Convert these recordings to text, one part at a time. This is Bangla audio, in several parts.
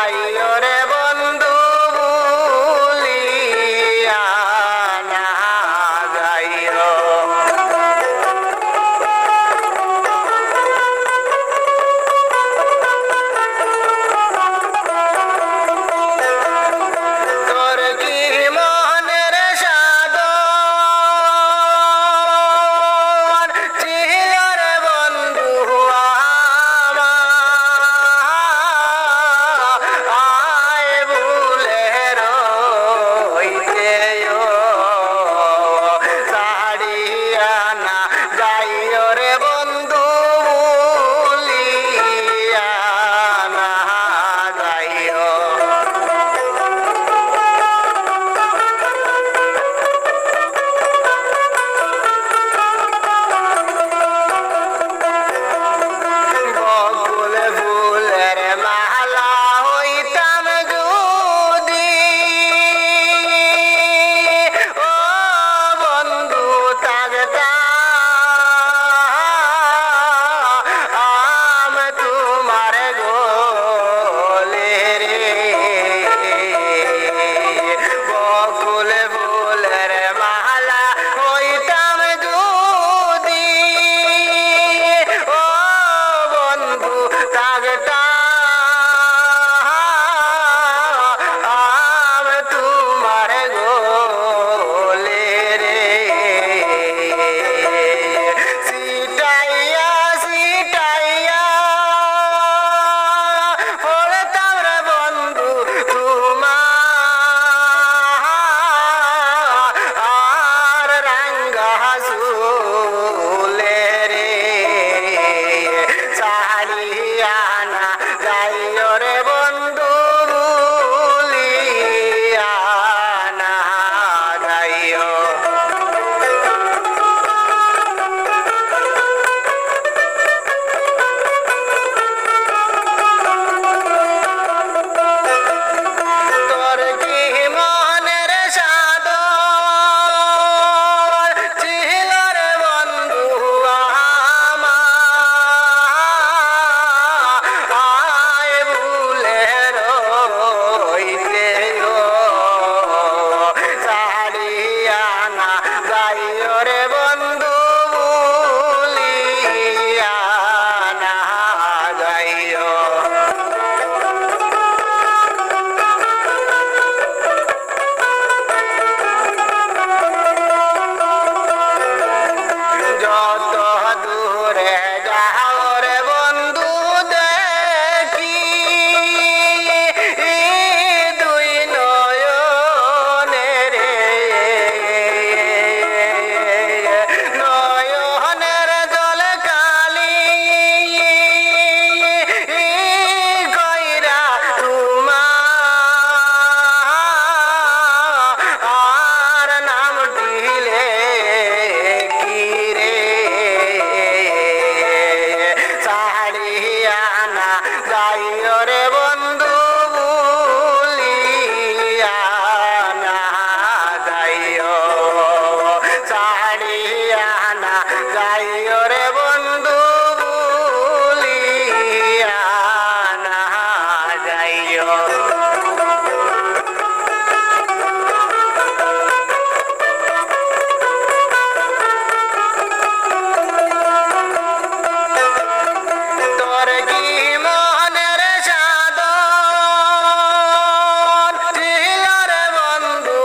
যাইও রে বন্ধু ভুলিয়া না যাইও। তোর কি মনের সাধন ছিল রে বন্ধু আয় ভুলে রইতে ছাড়িয়া না যাইও রে বন্ধু ভুলিয়া না যাইও। বকুল ফুলের মালা হইতাম যদি ও বন্ধু থাকতাম তোমার গোলে রে। বকুল ফুলের মালা হইতাম যদি ও বন্ধু থাকতাম তোমার গোলে রে। সিটাইয়া সিটাইয়া পড়তাম রে বন্ধু তোমার রাঙ্গা চুলে রে। ছাড়িয়া না যাইও রে বন্ধু ভুলিয়া না যাইও। তোর কি মনের সাধন ছিল রে বন্ধু আয় ভুলে রইতে ছাড়িয়া না যাইও রে বন্ধু ভুলিয়া না যাইও। যত দূরে যাও রে বন্ধু দেখি দুই নয়নে রে। নয়নের জল কালি কইরা তোমার নাম দিলে কি রে। ছাড়িয়া না যাইও রে বন্ধু ভুলিয়া না যাইও। ছাড়িয়া না যাইও রে বন্ধু ভুলিয়া না যাইও। তোর কি মনের সাধন ছিল রে বন্ধু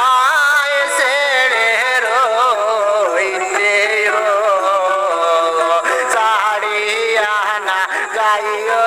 আয় ছেড়ে রইতে ছাড়িয়া না যাইও